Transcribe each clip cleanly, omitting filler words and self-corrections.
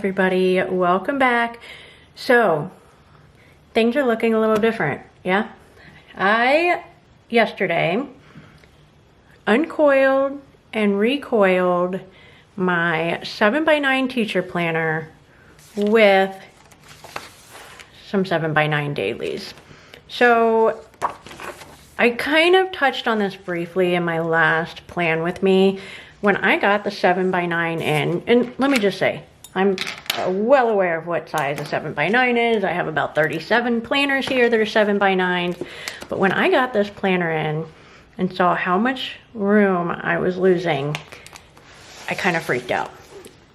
everybody, welcome back. So things are looking a little different. Yeah, I yesterday uncoiled and recoiled my 7x9 teacher planner with some 7x9 dailies. So I kind of touched on this briefly in my last plan with me when I got the 7x9 in, and let me just say, I'm well aware of what size a 7x9 is. I have about 37 planners here that are 7x9s. But when I got this planner in and saw how much room I was losing, I kind of freaked out.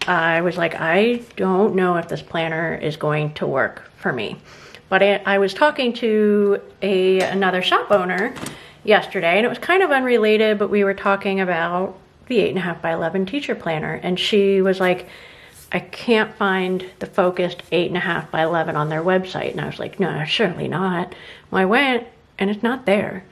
I was like, I don't know if this planner is going to work for me. But I was talking to another shop owner yesterday, and it was kind of unrelated, but we were talking about the 8.5x11 teacher planner. And she was like, I can't find the focused 8.5x11 on their website. And I was like, no, surely not. Well, I went and it's not there.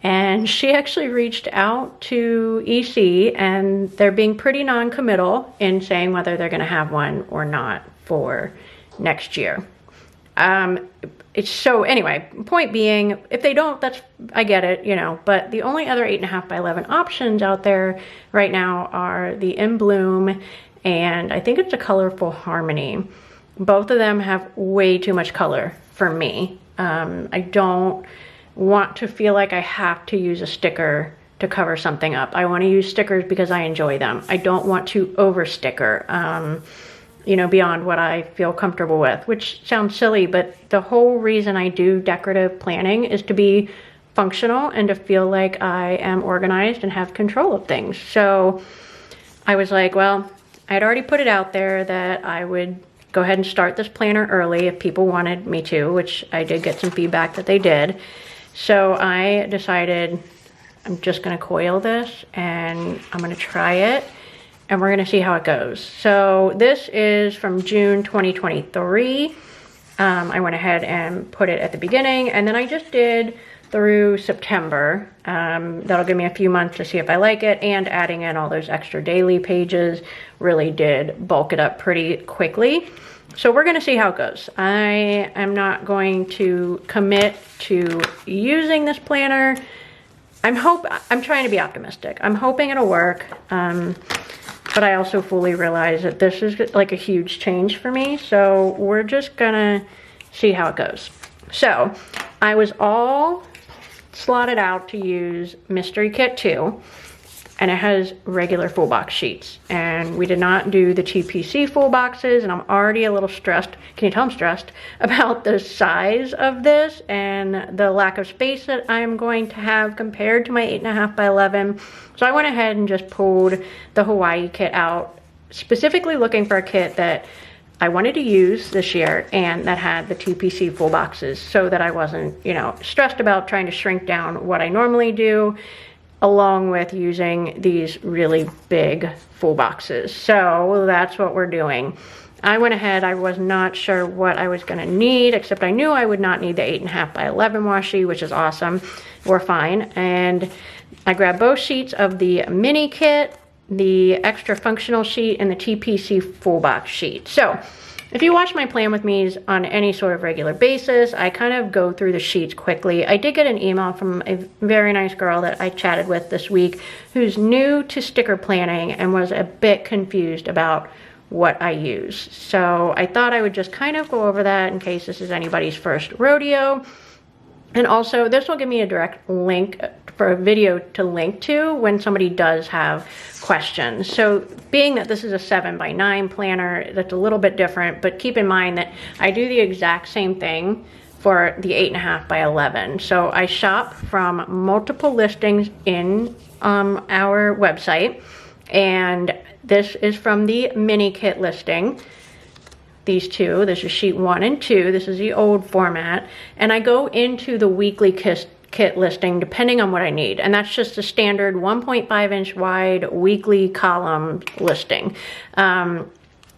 And she actually reached out to EC, and they're being pretty non-committal in saying whether they're going to have one or not for next year. So anyway, point being, if they don't, I get it, you know, but the only other 8.5x11 options out there right now are the In Bloom, and I think it's a Colorful Harmony. Both of them have way too much color for me. I don't want to feel like I have to use a sticker to cover something up. I want to use stickers because I enjoy them. I don't want to over sticker, you know, beyond what I feel comfortable with, which sounds silly, but the whole reason I do decorative planning is to be functional and to feel like I am organized and have control of things. So I was like, well, I had already put it out there that I would go ahead and start this planner early if people wanted me to, which I did get some feedback that they did. So I decided I'm just going to coil this and I'm going to try it and we're going to see how it goes. So this is from June 2023. I went ahead and put it at the beginning, and then I just did through September. That'll give me a few months to see if I like it, and adding in all those extra daily pages really did bulk it up pretty quickly. So we're going to see how it goes. I am not going to commit to using this planner. I'm trying to be optimistic. I'm hoping it'll work. But I also fully realize that this is like a huge change for me. So we're just gonna see how it goes. So I was all slotted out to use Mystery Kit 2, and it has regular full box sheets. And we did not do the TPC full boxes, and I'm already a little stressed. Can you tell I'm stressed about the size of this and the lack of space that I'm going to have compared to my 8.5x11. So I went ahead and just pulled the Hawaii kit out, specifically looking for a kit that I wanted to use this year and that had the TPC full boxes, so that I wasn't, you know, stressed about trying to shrink down what I normally do, along with using these really big full boxes. So that's what we're doing. I went ahead, I was not sure what I was gonna need, except I knew I would not need the 8.5x11 washi, which is awesome. We're fine. And I grabbed both sheets of the mini kit, the extra functional sheet, and the TPC full box sheet. So if you watch my plan with me's on any sort of regular basis, I kind of go through the sheets quickly. I did get an email from a very nice girl that I chatted with this week who's new to sticker planning and was a bit confused about what I use. So I thought I would just kind of go over that in case this is anybody's first rodeo. And also, this will give me a direct link for a video to link to when somebody does have questions. So being that this is a 7x9 planner, that's a little bit different, but keep in mind that I do the exact same thing for the 8.5x11. So I shop from multiple listings in our website, and this is from the mini kit listing. These two, this is sheet 1 and 2, this is the old format, and I go into the weekly kit listing depending on what I need, and that's just a standard 1.5 inch wide weekly column listing.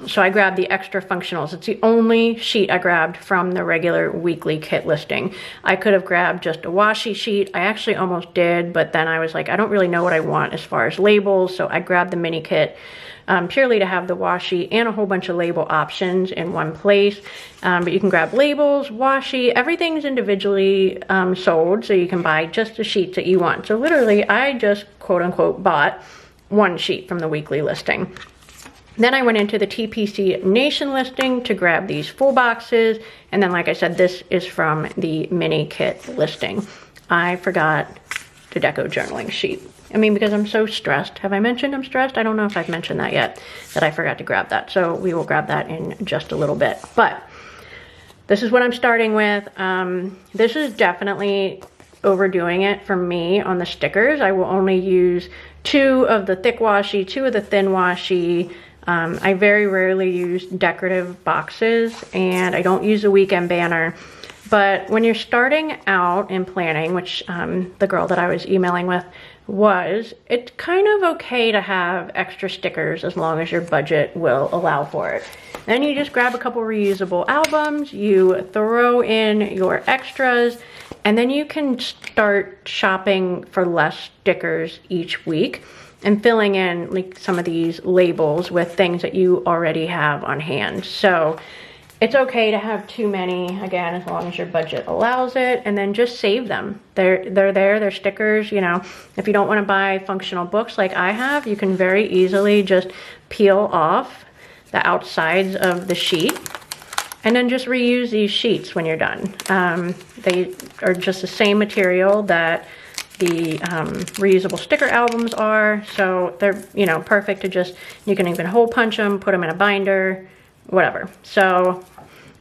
So I grabbed the extra functionals. It's the only sheet I grabbed from the regular weekly kit listing. I could have grabbed just a washi sheet. I actually almost did, but then I was like, I don't really know what I want as far as labels, so I grabbed the mini kit purely to have the washi and a whole bunch of label options in one place. But you can grab labels, washi, everything's individually sold, so you can buy just the sheets that you want. So literally, I just quote unquote bought one sheet from the weekly listing. Then I went into the TPC Nation listing to grab these full boxes. And then, like I said, this is from the mini kit listing. I forgot the deco journaling sheet. I mean, because I'm so stressed. Have I mentioned I'm stressed? I don't know if I've mentioned that yet, that I forgot to grab that. So we will grab that in just a little bit. But this is what I'm starting with. This is definitely overdoing it for me on the stickers. I will only use 2 of the thick washi, 2 of the thin washi. I very rarely use decorative boxes, and I don't use a weekend banner. But when you're starting out in planning, which the girl that I was emailing with was, it's kind of okay to have extra stickers as long as your budget will allow for it. Then you just grab a couple reusable albums, you throw in your extras, and then you can start shopping for less stickers each week and filling in like some of these labels with things that you already have on hand. So it's okay to have too many, again, as long as your budget allows it, and then just save them. They're stickers, you know. If you don't want to buy functional books like I have, you can very easily just peel off the outsides of the sheet and then just reuse these sheets when you're done. They are just the same material that the reusable sticker albums are, so they're, you know, perfect to just, you can even hole punch them, put them in a binder, whatever. So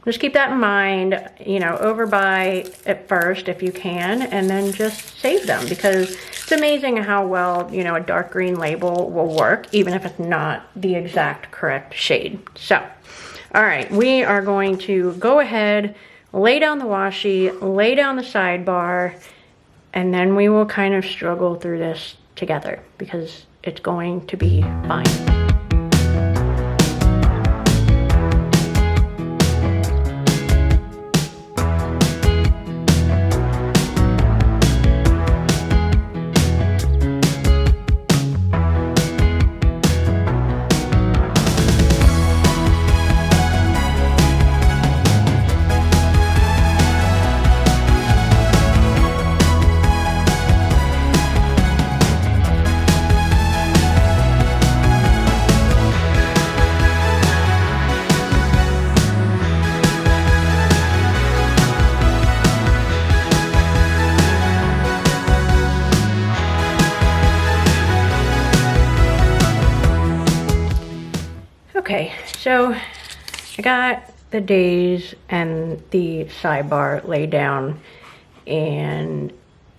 just keep that in mind, you know, overbuy at first if you can, and then just save them, because it's amazing how well, you know, a dark green label will work, even if it's not the exact correct shade. So, all right, we are going to go ahead, lay down the washi, lay down the sidebar, and then we will kind of struggle through this together, because it's going to be fine. Okay, so I got the days and the sidebar laid down, and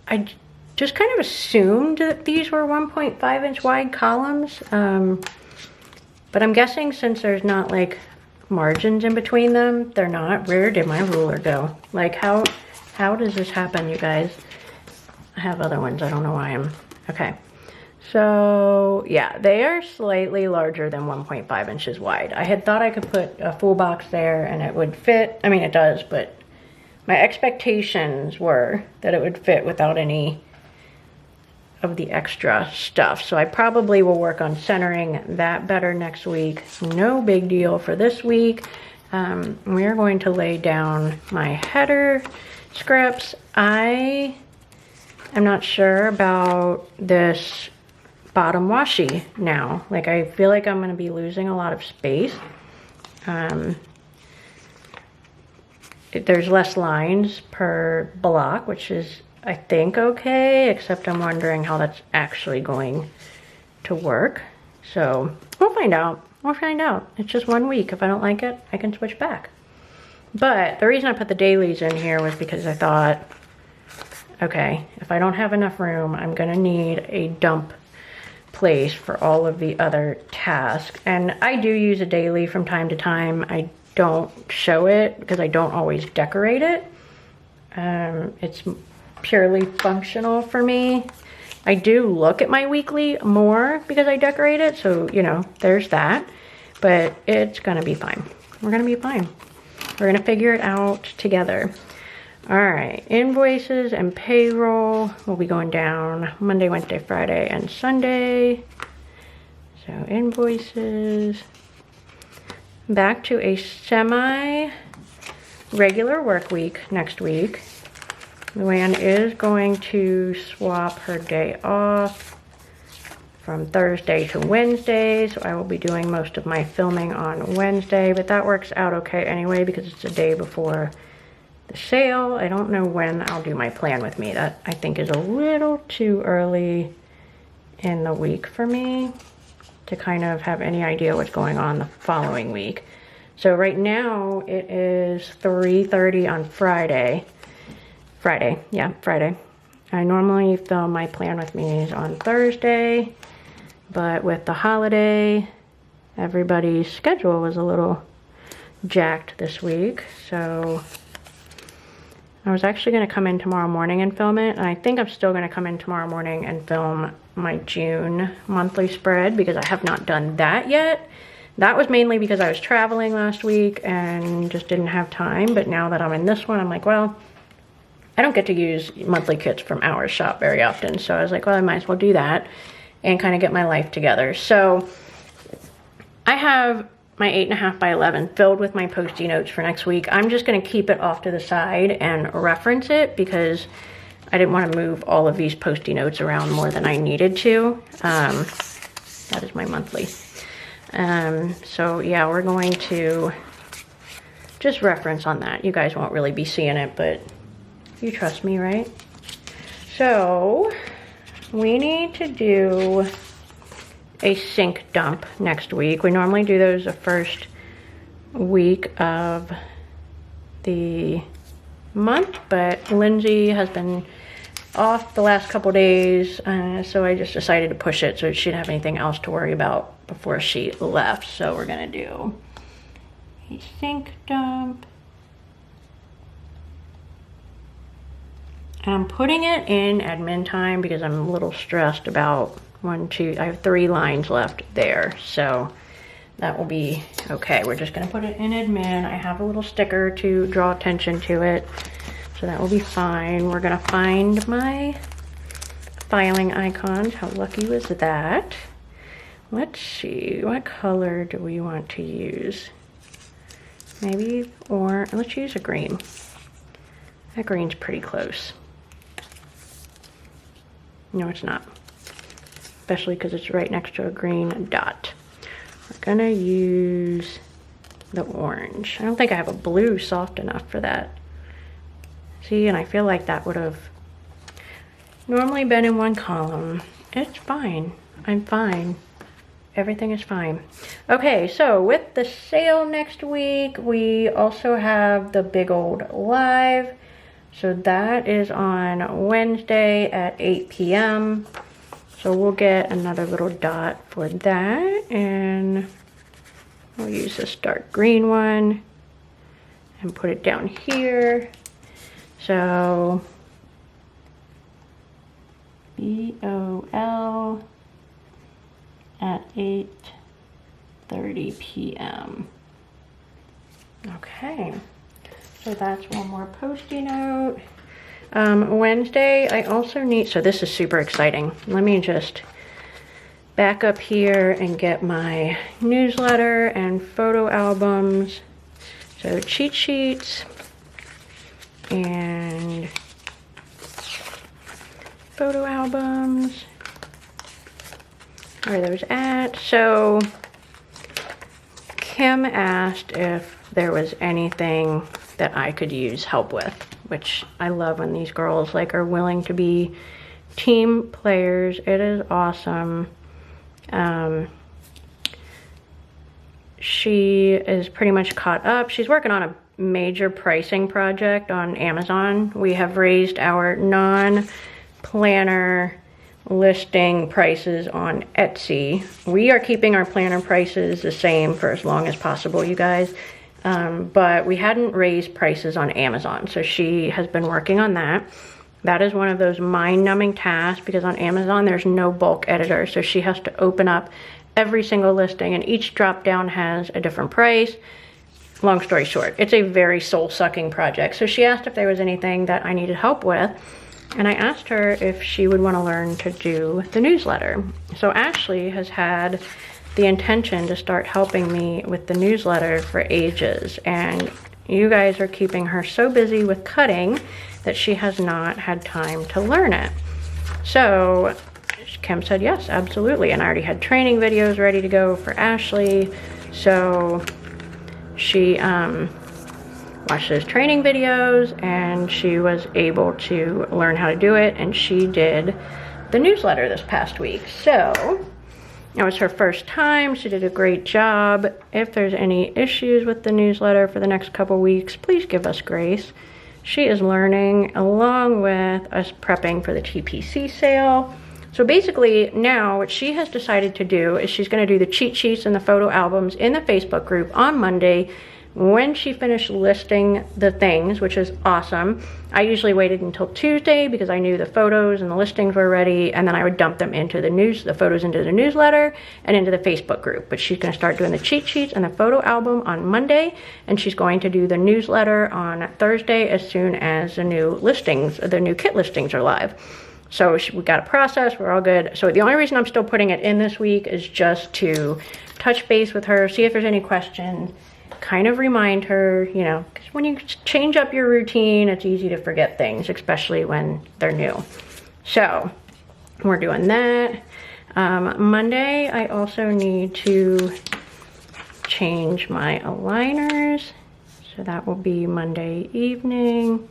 I just kind of assumed that these were 1.5 inch wide columns, but I'm guessing since there's not like margins in between them, they're not. Where did my ruler go? Like how does this happen, you guys? I have other ones, I don't know why okay. So yeah, they are slightly larger than 1.5 inches wide. I had thought I could put a full box there and it would fit. I mean, it does, but my expectations were that it would fit without any of the extra stuff. So I probably will work on centering that better next week. No big deal for this week. We are going to lay down my header scripts. I am not sure about this bottom washi now. Like, I feel like I'm going to be losing a lot of space. There's less lines per block, which is, I think, okay, except I'm wondering how that's actually going to work. So we'll find out. We'll find out. It's just 1 week. If I don't like it, I can switch back. But the reason I put the dailies in here was because I thought, okay, if I don't have enough room, I'm going to need a dump place for all of the other tasks. And I do use a daily from time to time. I don't show it because I don't always decorate it. It's purely functional for me. I do look at my weekly more because I decorate it, so you know, there's that. But it's gonna be fine. We're gonna be fine. We're gonna figure it out together. All right, invoices and payroll will be going down Monday, Wednesday, Friday, and Sunday. So invoices, back to a semi-regular work week next week. Luann is going to swap her day off from Thursday to Wednesday, so I will be doing most of my filming on Wednesday, but that works out okay anyway because it's the day before the sale. I don't know when I'll do my plan with me. That I think is a little too early in the week for me to kind of have any idea what's going on the following week. So right now it is 3:30 on Friday. Friday. I normally film my plan with me's on Thursday, but with the holiday, everybody's schedule was a little jacked this week. So I was actually going to come in tomorrow morning and film it. And I think I'm still going to come in tomorrow morning and film my June monthly spread because I have not done that yet. That was mainly because I was traveling last week and just didn't have time. But now that I'm in this one, I'm like, well, I don't get to use monthly kits from Hours Shop very often. So I was like, well, I might as well do that and kind of get my life together. So I have my 8.5 by 11 filled with my Post-it notes for next week. I'm just going to keep it off to the side and reference it because I didn't want to move all of these Post-it notes around more than I needed to. That is my monthly. So yeah, we're going to just reference on that. You guys won't really be seeing it, but you trust me, right? So we need to do a sync dump next week. We normally do those the first week of the month, but Lindsay has been off the last couple days, so I just decided to push it so she didn't have anything else to worry about before she left. So we're gonna do a sync dump. And I'm putting it in admin time because I'm a little stressed about I have 3 lines left there. So that will be okay. We're just gonna put it in admin. I have a little sticker to draw attention to it. So that will be fine. We're gonna find my filing icons. How lucky was that? Let's see, what color do we want to use? Maybe, or let's use a green. That green's pretty close. No, it's not. Especially because it's right next to a green dot. We're gonna use the orange. I don't think I have a blue soft enough for that. See, and I feel like that would have normally been in one column. It's fine. I'm fine. Everything is fine. Okay, so with the sale next week, we also have the Big Old Live. So that is on Wednesday at 8 p.m. So we'll get another little dot for that, and we'll use this dark green one and put it down here. So BOL at 8:30 p.m. Okay, so that's one more Post-it note. Wednesday, I also need, so this is super exciting. Let me just back up here and get my newsletter and photo albums. So cheat sheets and photo albums. Where are those at? So Kim asked if there was anything that I could use help with, which I love when these girls are willing to be team players. It is awesome. She is pretty much caught up. She's working on a major pricing project on Amazon. We have raised our non-planner listing prices on Etsy. We are keeping our planner prices the same for as long as possible, you guys. But we hadn't raised prices on Amazon. So she has been working on that. That is one of those mind-numbing tasks because on Amazon there's no bulk editor. So she has to open up every single listing and each drop down has a different price. Long story short, it's a very soul-sucking project. So she asked if there was anything that I needed help with. And I asked her if she would want to learn to do the newsletter. So Ashley has had the intention to start helping me with the newsletter for ages, and you guys are keeping her so busy with cutting that she has not had time to learn it. So Kim said yes, absolutely, and I already had training videos ready to go for Ashley, so she watched those training videos and she was able to learn how to do it, and she did the newsletter this past week. So it was her first time. She did a great job. If there's any issues with the newsletter for the next couple weeks, please give us grace. She is learning along with us prepping for the TPC sale. So basically now what she has decided to do is she's going to do the cheat sheets and the photo albums in the Facebook group on Monday when she finished listing the things, which is awesome. I usually waited until Tuesday because I knew the photos and the listings were ready, and then I would dump them into the photos into the newsletter and into the Facebook group. But she's going to start doing the cheat sheets and the photo album on Monday, and she's going to do the newsletter on Thursday as soon as the new kit listings are live. So we got a process, we're all good. So the only reason I'm still putting it in this week is just to touch base with her, see if there's any questions, kind of remind her, you know, because when you change up your routine, it's easy to forget things, especially when they're new. So we're doing that. Monday, I also need to change my aligners. So that will be Monday evening.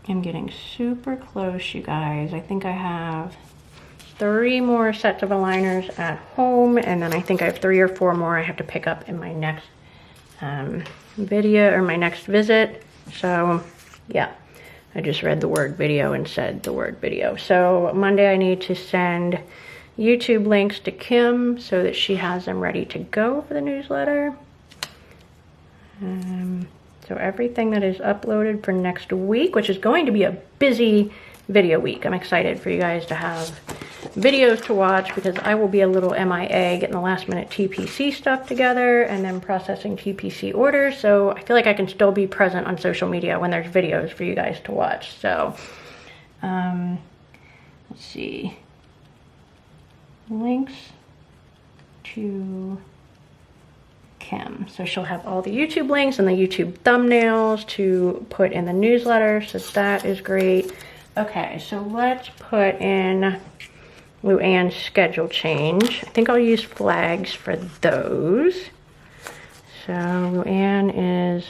I'm getting super close, you guys. I think I have 3 more sets of aligners at home, and then I think I have 3 or 4 more I have to pick up in my next video or my next visit. So yeah, I just read the word video and said the word video. So Monday I need to send YouTube links to Kim so that she has them ready to go for the newsletter. So everything that is uploaded for next week, which is going to be a busy video week. I'm excited for you guys to have videos to watch because I will be a little MIA getting the last minute TPC stuff together and then processing TPC orders. So I feel like I can still be present on social media when there's videos for you guys to watch. So let's see. Links to Kim. So she'll have all the YouTube links and the YouTube thumbnails to put in the newsletter. So that is great. Okay, so let's put in Luann's schedule change. I think I'll use flags for those. So Luann is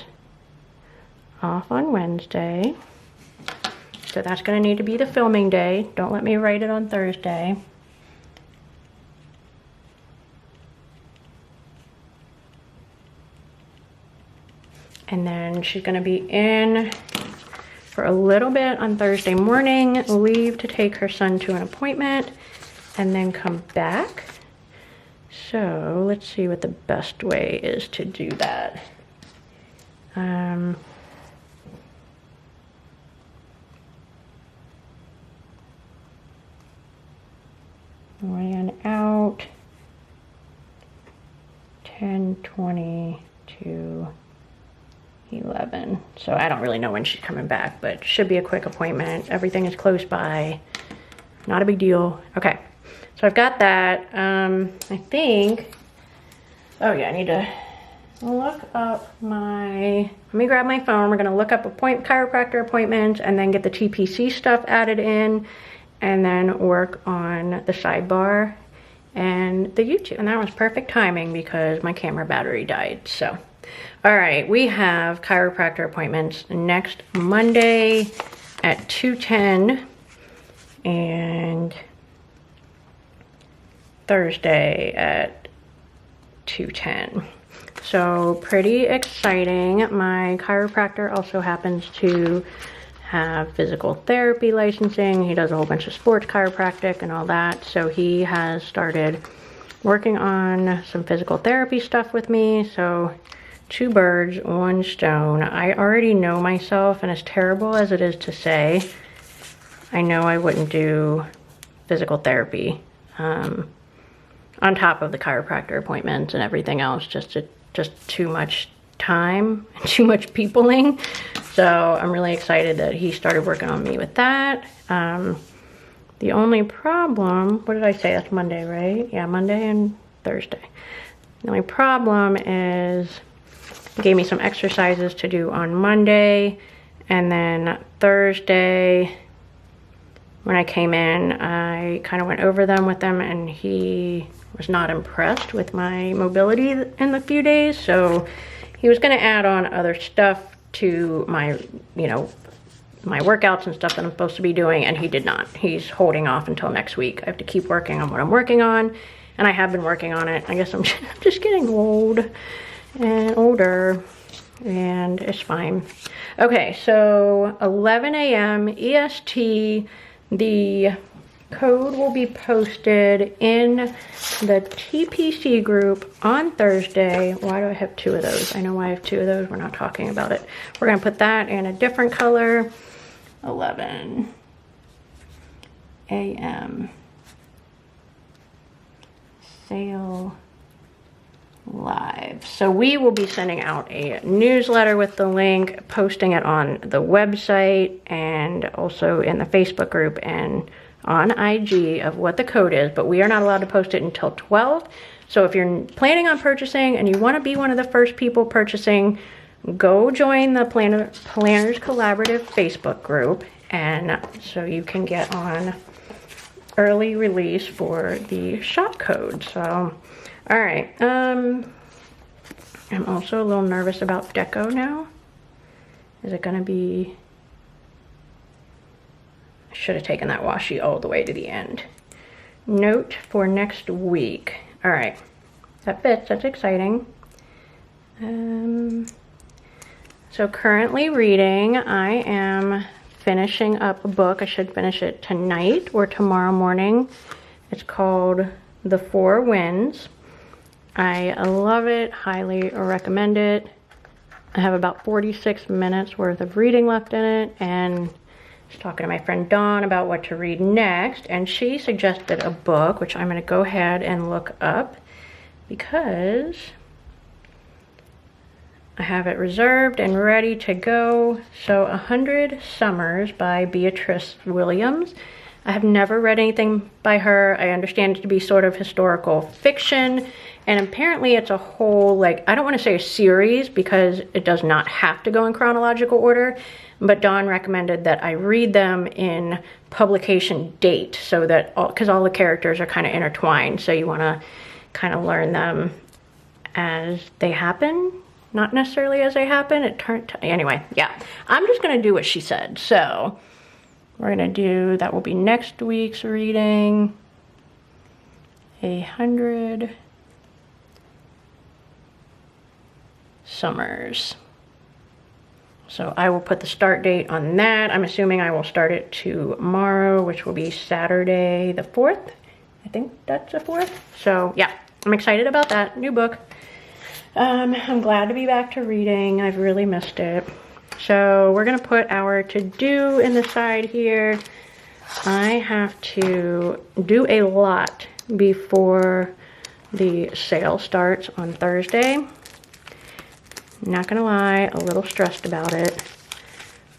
off on Wednesday. So that's going to need to be the filming day. Don't let me write it on Thursday. And then she's going to be in for a little bit on Thursday morning, leave to take her son to an appointment, and then come back. So let's see what the best way is to do that. Ran out 10:20 to 11. So I don't really know when she's coming back, but should be a quick appointment. Everything is close by. Not a big deal. Okay, so I've got that. I think, oh yeah, I need to look up let me grab my phone. We're gonna look up chiropractor appointments and then get the TPC stuff added in and then work on the sidebar and the YouTube. And that was perfect timing because my camera battery died, so. All right, we have chiropractor appointments next Monday at 2:10 and Thursday at 2:10. So pretty exciting. My chiropractor also happens to have physical therapy licensing. He does a whole bunch of sports chiropractic and all that. So he has started working on some physical therapy stuff with me. So 2 birds, 1 stone. I already know myself, and as terrible as it is to say, I know I wouldn't do physical therapy on top of the chiropractor appointments and everything else. Just too much time and too much peopling. So I'm really excited that he started working on me with that. The only problem, what did I say? That's Monday, right? Yeah, Monday and Thursday. The only problem is he gave me some exercises to do on Monday, and then Thursday when I came in, I kind of went over them with him, and he was not impressed with my mobility in the few days, so he was going to add on other stuff to my, you know, my workouts and stuff that I'm supposed to be doing, and he did not. He's holding off until next week. I have to keep working on what I'm working on, and I have been working on it. I guess I'm just getting old and older, and it's fine. Okay, so 11 a.m. EST, the code will be posted in the TPC group on Thursday. Why do I have two of those? I know why I have two of those. We're not talking about it. We're going to put that in a different color. 11 a.m. sale live. So we will be sending out a newsletter with the link, posting it on the website and also in the Facebook group and on IG of what the code is, but we are not allowed to post it until 12. So if you're planning on purchasing and you want to be one of the first people purchasing, go join the Planners Collaborative Facebook group, and so you can get on early release for the shop code. So, all right. I'm also a little nervous about deco now. Is it going to be... I should have taken that washi all the way to the end. Note for next week. All right. That fits. That's exciting. So currently reading, I am finishing up a book. I should finish it tonight or tomorrow morning. It's called The Four Winds. I love it, highly recommend it. I have about 46 minutes worth of reading left in it, and I was talking to my friend Dawn about what to read next, and she suggested a book, which I'm going to go ahead and look up because I have it reserved and ready to go. So 100 Summers by Beatrice Williams. I have never read anything by her. I understand it to be sort of historical fiction, and apparently it's a whole, like, I don't want to say a series because it does not have to go in chronological order, but Dawn recommended that I read them in publication date so that, because all the characters are kind of intertwined, so you want to kind of learn them as they happen. Not necessarily as they happen. Anyway, yeah. I'm just going to do what she said. So we're going to do, that will be next week's reading. 100 Summers. So I will put the start date on that. I'm assuming I will start it tomorrow, which will be Saturday the 4th. I think that's the 4th. So yeah, I'm excited about that new book. I'm glad to be back to reading. I've really missed it. So we're going to put our to-do in the side here. I have to do a lot before the sale starts on Thursday. Not going to lie, a little stressed about it.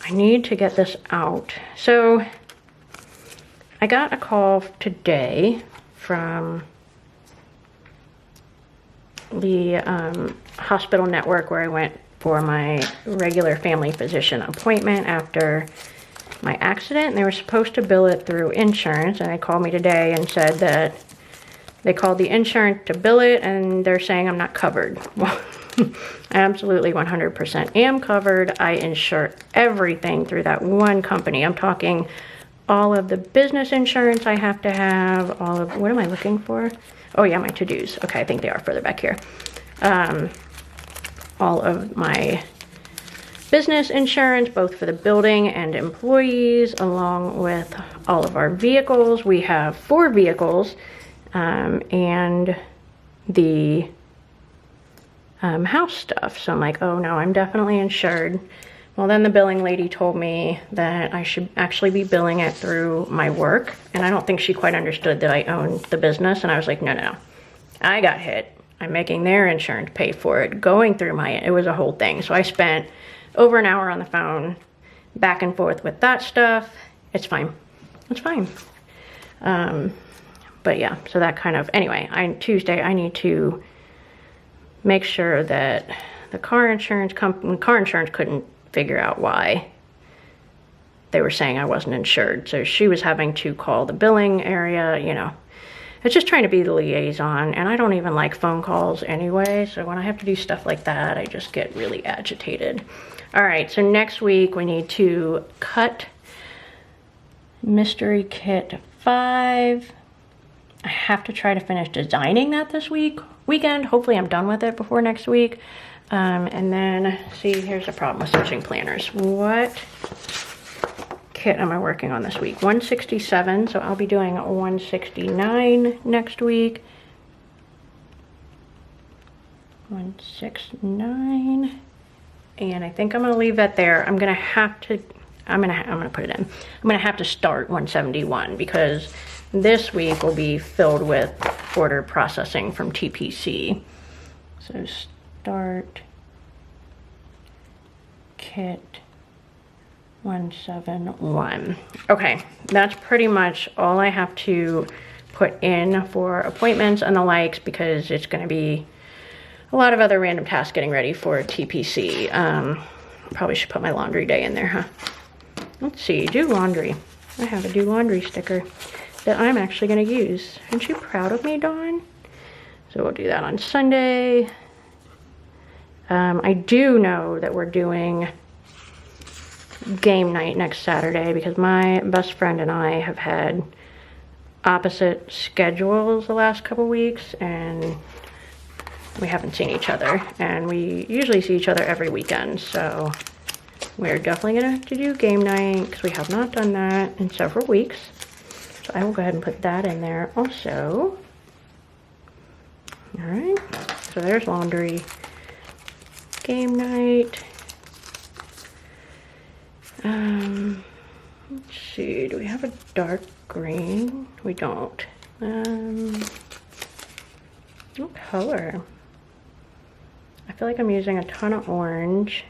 I need to get this out. So I got a call today from the hospital network where I went for my regular family physician appointment after my accident, and they were supposed to bill it through insurance, and they called me today and said that they called the insurance to bill it and they're saying I'm not covered. Well, I absolutely 100% am covered. I insure everything through that one company. I'm talking all of the business insurance I have to have, all of, what am I looking for? Oh yeah, my to-dos. Okay, I think they are further back here. All of my business insurance, both for the building and employees, along with all of our vehicles. We have 4 vehicles, and the house stuff. So I'm like, oh no, I'm definitely insured. Well, then the billing lady told me that I should actually be billing it through my work. And I don't think she quite understood that I owned the business. And I was like, no. I got hit. I'm making their insurance pay for it. Going through it was a whole thing. So I spent over an hour on the phone, back and forth with that stuff. It's fine. It's fine. But yeah, so that kind of, anyway, Tuesday I need to make sure that the car insurance couldn't figure out why they were saying I wasn't insured. So she was having to call the billing area, you know. It's just trying to be the liaison, and I don't even like phone calls anyway, so when I have to do stuff like that, I just get really agitated. All right, so next week we need to cut Mystery Kit 5. I have to try to finish designing that this weekend. Hopefully I'm done with it before next week. And then, see, here's the problem with switching planners. What kit am I working on this week? 167, so I'll be doing 169 next week. 169, and I think I'm gonna leave that there. I'm gonna put it in. I'm gonna have to start 171 because this week will be filled with order processing from TPC. So start kit 171. Okay, that's pretty much all I have to put in for appointments and the likes, because it's going to be a lot of other random tasks getting ready for TPC. Probably should put my laundry day in there, huh? Let's see, do laundry. I have a do laundry sticker that I'm actually going to use. Aren't you proud of me, Dawn? So we'll do that on Sunday. I do know that we're doing game night next Saturday because my best friend and I have had opposite schedules the last couple weeks, and we haven't seen each other, and we usually see each other every weekend, so we're definitely gonna have to do game night because we have not done that in several weeks. So I will go ahead and put that in there also. All right, so there's laundry, game night. Let's see, do we have a dark green? We don't. What color? I feel like I'm using a ton of orange.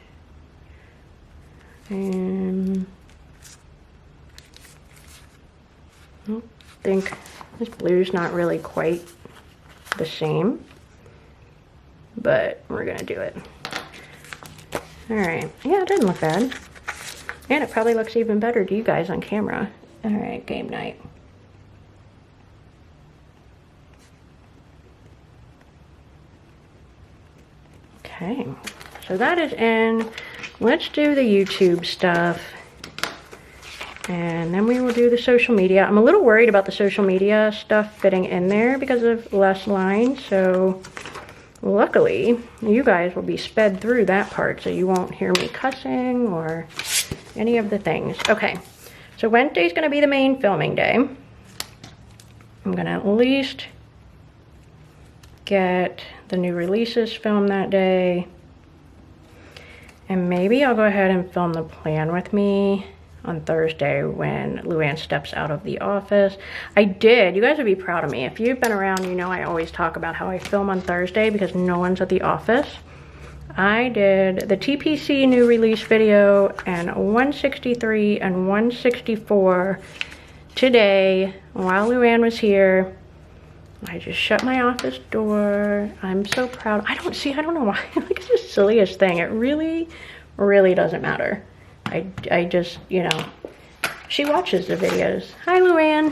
And I think this blue's not really quite the same, but we're gonna do it. All right, yeah, it didn't look bad. And it probably looks even better to you guys on camera. All right, game night. Okay, so that is in. Let's do the YouTube stuff. And then we will do the social media. I'm a little worried about the social media stuff fitting in there because of less lines. So luckily, you guys will be sped through that part, so you won't hear me cussing or any of the things. Okay, so Wednesday's gonna be the main filming day. I'm gonna at least get the new releases filmed that day. And maybe I'll go ahead and film the plan with me on Thursday when Luann steps out of the office. I did, you guys would be proud of me. If you've been around, you know I always talk about how I film on Thursday because no one's at the office. I did the TPC new release video and 163 and 164 today while Luann was here. I just shut my office door. I'm so proud. I don't know why. Like, it's the silliest thing. It really, really doesn't matter. I just, you know, she watches the videos. Hi, Luann.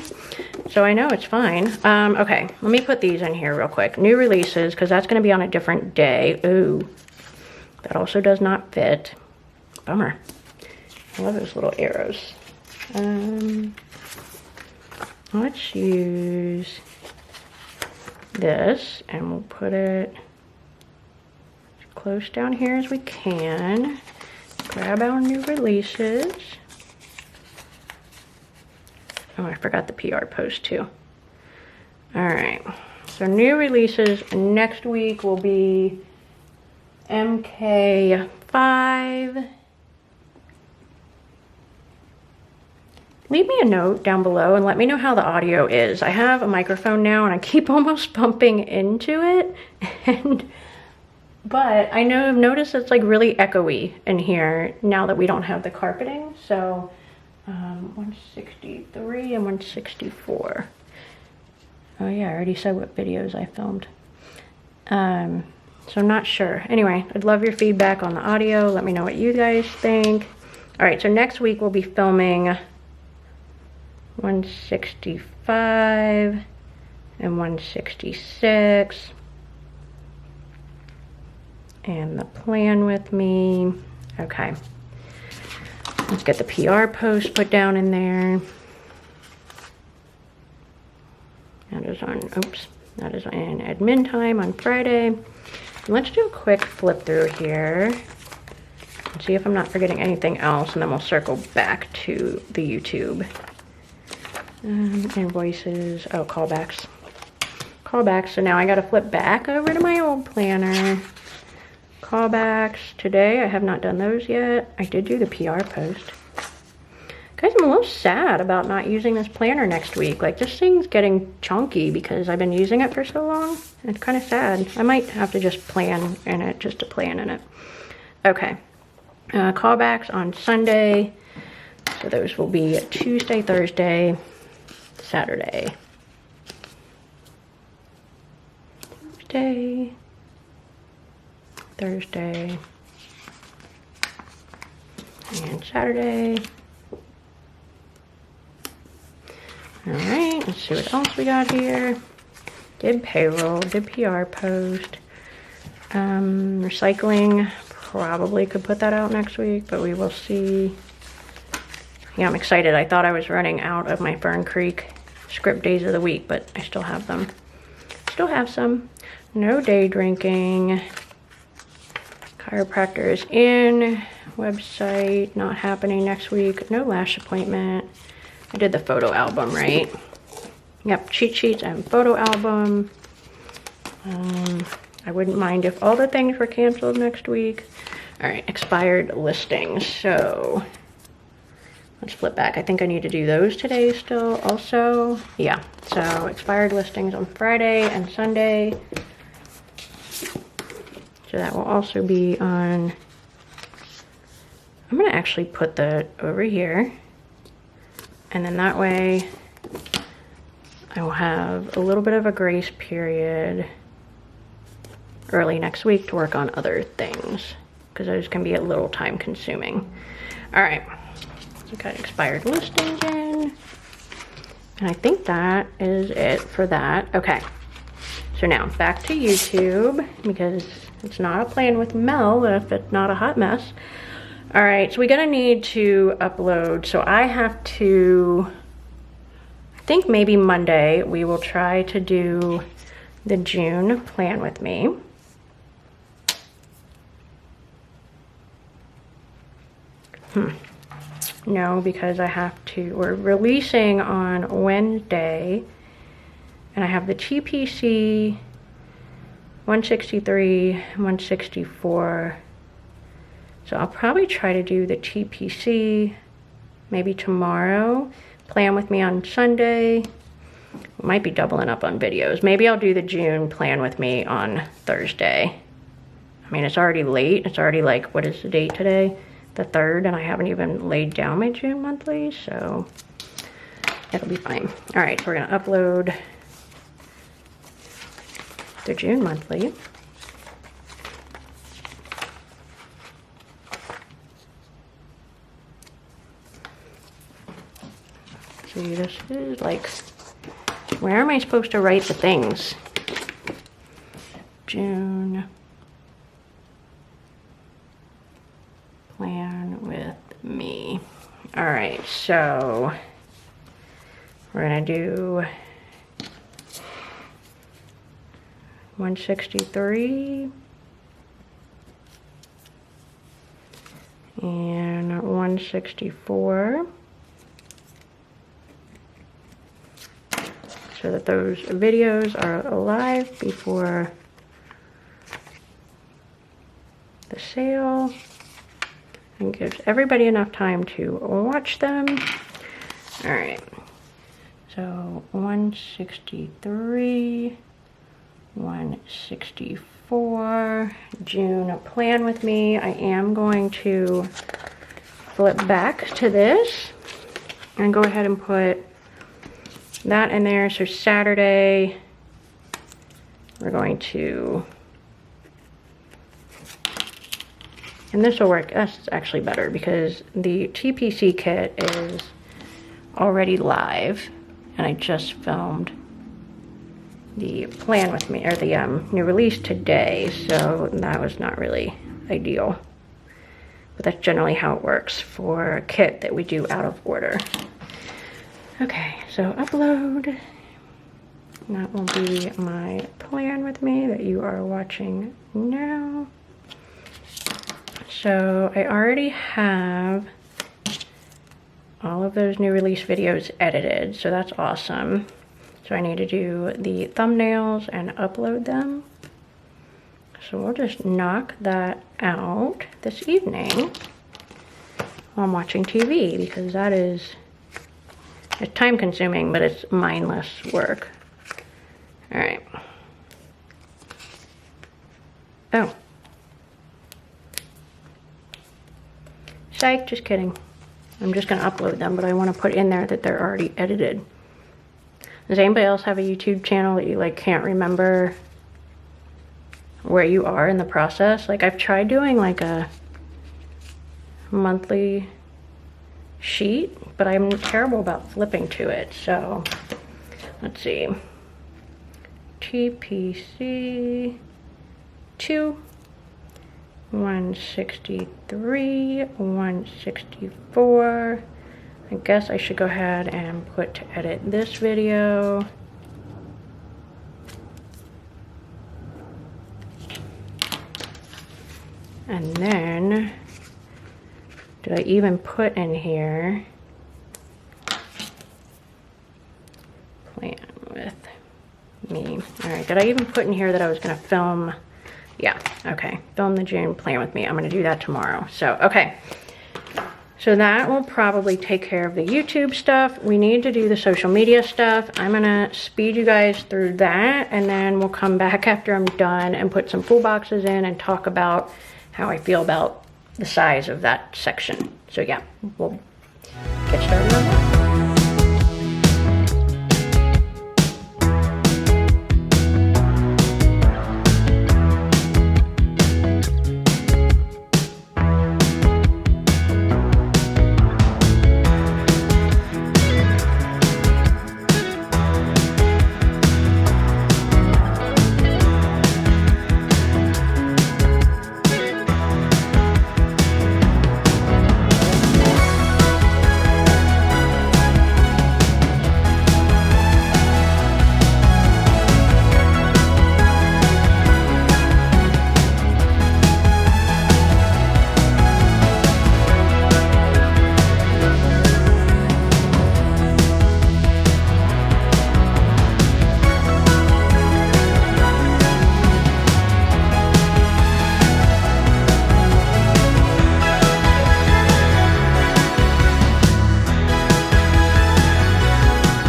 So I know it's fine. Okay, let me put these in here real quick. New releases, because that's going to be on a different day. Ooh, that also does not fit. Bummer. I love those little arrows. Let's use this, and we'll put it as close down here as we can. Grab our new releases. Oh, I forgot the PR post too. All right, so new releases next week will be MK5. Leave me a note down below and let me know how the audio is. I have a microphone now and I keep almost bumping into it. But I know I've noticed it's like really echoey in here now that we don't have the carpeting. So 163 and 164. Oh yeah, I already said what videos I filmed. So I'm not sure. Anyway, I'd love your feedback on the audio. Let me know what you guys think. All right, so next week we'll be filming 165 and 166. And the plan with me. Okay. Let's get the PR post put down in there. That is on, oops, that is in admin time on Friday. And let's do a quick flip through here and see if I'm not forgetting anything else, and then we'll circle back to the YouTube. Invoices, oh, callbacks. Callbacks, so now I gotta flip back over to my old planner. Callbacks today, I have not done those yet. I did do the PR post. Guys, I'm a little sad about not using this planner next week. Like, this thing's getting chunky because I've been using it for so long. It's kind of sad. I might have to just plan in it, just to plan in it. Okay, callbacks on Sunday. So those will be Tuesday, Thursday, Saturday. Tuesday, Thursday, and Saturday. All right, let's see what else we got here. Did payroll, did PR post. Recycling, probably could put that out next week, but we will see. Yeah, I'm excited. I thought I was running out of my Fern Creek script days of the week, but I still have them. Still have some. No day drinking. Chiropractor is in. Website not happening next week. No lash appointment. I did the photo album, right? Yep, cheat sheets and photo album. I wouldn't mind if all the things were canceled next week. All right, expired listings. So let's flip back. I think I need to do those today still also. Yeah, so expired listings on Friday and Sunday. So that will also be on, I'm gonna actually put that over here. And then that way I will have a little bit of a grace period early next week to work on other things, because those can be a little time consuming. All right, so got expired listings in. And I think that is it for that. Okay, so now back to YouTube, because it's not a plan with Mel if it's not a hot mess. All right, so we're gonna need to upload. So I have to, I think maybe Monday, we will try to do the June plan with me. No, because I have to, we're releasing on Wednesday, and I have the TPC 163, 164. So I'll probably try to do the TPC maybe tomorrow. Plan with me on Sunday. Might be doubling up on videos. Maybe I'll do the June plan with me on Thursday. I mean, it's already late. It's already like, what is the date today? The 3rd, and I haven't even laid down my June monthly, so it'll be fine. All right, so we're gonna upload the June monthly. See, this is like, where am I supposed to write the things? June plan with me. All right, so we're gonna do 163 and 164. So that those videos are alive before the sale and gives everybody enough time to watch them. All right, so 163, 164, June plan with me. I am going to flip back to this. And go ahead and put that in there. So Saturday, we're going to, and this will work. That's actually better because the TPC kit is already live, and I just filmed the plan with me, or the new release today, so that was not really ideal. But that's generally how it works for a kit that we do out of order. Okay, so upload. And that will be my plan with me that you are watching now. So I already have all of those new release videos edited, so that's awesome. So I need to do the thumbnails and upload them. So we'll just knock that out this evening while I'm watching TV, because that is, it's time consuming, but it's mindless work. All right. Oh. Psych, just kidding. I'm just gonna upload them, but I wanna put in there that they're already edited. Does anybody else have a YouTube channel that you like can't remember where you are in the process? Like, I've tried doing like a monthly sheet, but I'm terrible about flipping to it. So let's see. TPC 2, 163, 164. I guess I should go ahead and put to edit this video. And then, did I even put in here plan with me? All right, did I even put in here that I was gonna film? Yeah, okay, film the June plan with me. I'm gonna do that tomorrow. So, okay. So that will probably take care of the YouTube stuff. We need to do the social media stuff. I'm gonna speed you guys through that, and then we'll come back after I'm done and put some full boxes in and talk about how I feel about the size of that section. So yeah, we'll get started on that.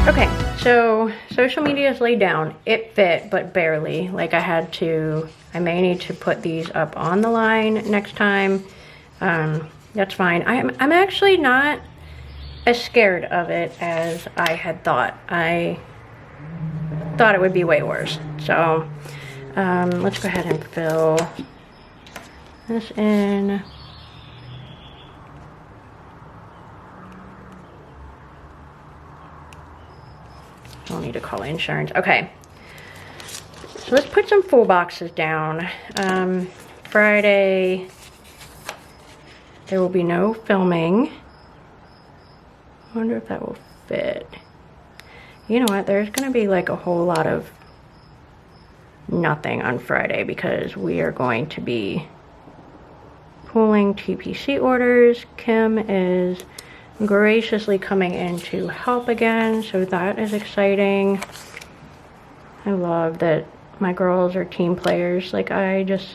Okay, so social media is laid down. It fit, but barely. Like I may need to put these up on the line next time. That's fine. I'm actually not as scared of it as I had thought. I thought it would be way worse. So let's go ahead and fill this in. I'll need to call insurance. Okay. So let's put some full boxes down. Friday, there will be no filming. I wonder if that will fit. You know what? There's going to be like a whole lot of nothing on Friday because we are going to be pulling TPC orders. Kim is graciously coming in to help again, so that is exciting. I love that my girls are team players. Like, I just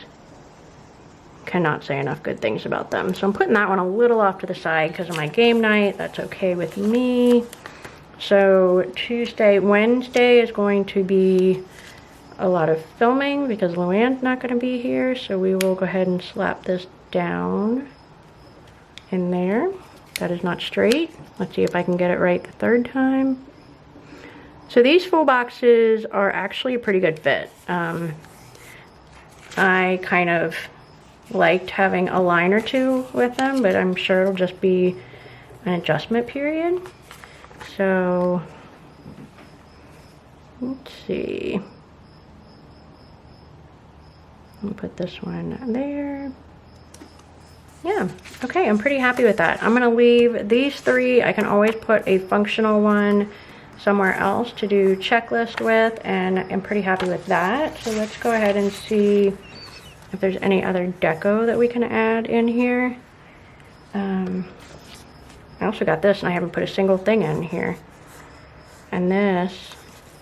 cannot say enough good things about them. So I'm putting that one a little off to the side because of my game night. That's okay with me. So Wednesday is going to be a lot of filming because Luann's not going to be here, so we will go ahead and slap this down in there. That is not straight. Let's see if I can get it right the third time. So these full boxes are actually a pretty good fit. I kind of liked having a line or two with them, but I'm sure it'll just be an adjustment period. So let's see. I'll put this one there. Yeah, okay, I'm pretty happy with that. I'm gonna leave these three. I can always put a functional one somewhere else to do checklist with, and I'm pretty happy with that. So let's go ahead and see if there's any other deco that we can add in here. I also got this and I haven't put a single thing in here. And this,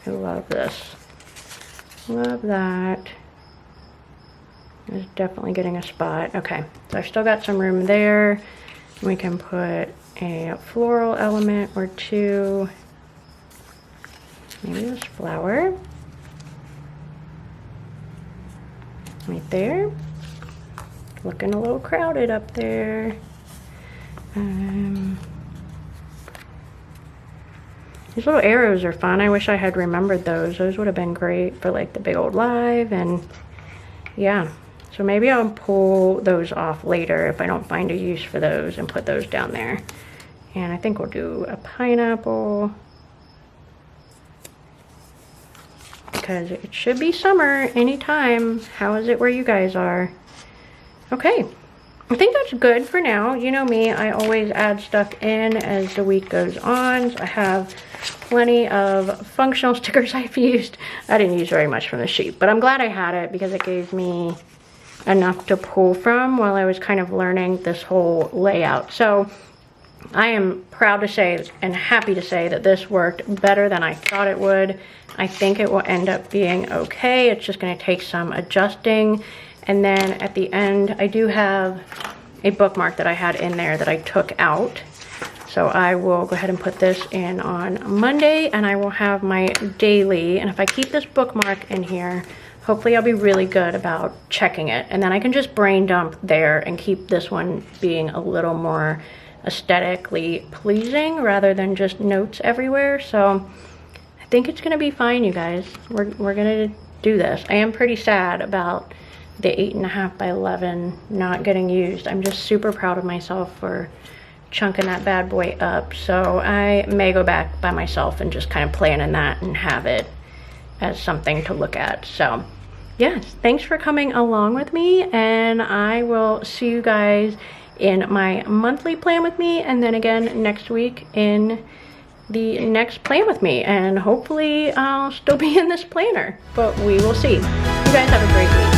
I love this. Love that. It's definitely getting a spot. Okay, so I've still got some room there. We can put a floral element or two. Maybe this flower. Right there. Looking a little crowded up there. These little arrows are fun. I wish I had remembered those. Those would have been great for like the big old live, and yeah. So maybe I'll pull those off later if I don't find a use for those and put those down there. And I think we'll do a pineapple, because it should be summer anytime. How is it where you guys are? Okay, I think that's good for now. You know me, I always add stuff in as the week goes on. So I have plenty of functional stickers I've used. I didn't use very much from the sheet, but I'm glad I had it because it gave me enough to pull from while I was kind of learning this whole layout. So I am proud to say and happy to say that this worked better than I thought it would. I think it will end up being okay. It's just going to take some adjusting. And then at the end, I do have a bookmark that I had in there that I took out. So I will go ahead and put this in on Monday, and I will have my daily. And if I keep this bookmark in here, hopefully I'll be really good about checking it. And then I can just brain dump there and keep this one being a little more aesthetically pleasing rather than just notes everywhere. So I think it's gonna be fine, you guys. We're gonna do this. I am pretty sad about the 8.5 by 11 not getting used. I'm just super proud of myself for chunking that bad boy up. So I may go back by myself and just kind of plan in that and have it as something to look at. So yes, thanks for coming along with me, and I will see you guys in my monthly plan with me, and then again next week in the next plan with me, and hopefully I'll still be in this planner, but we will see. You guys have a great week.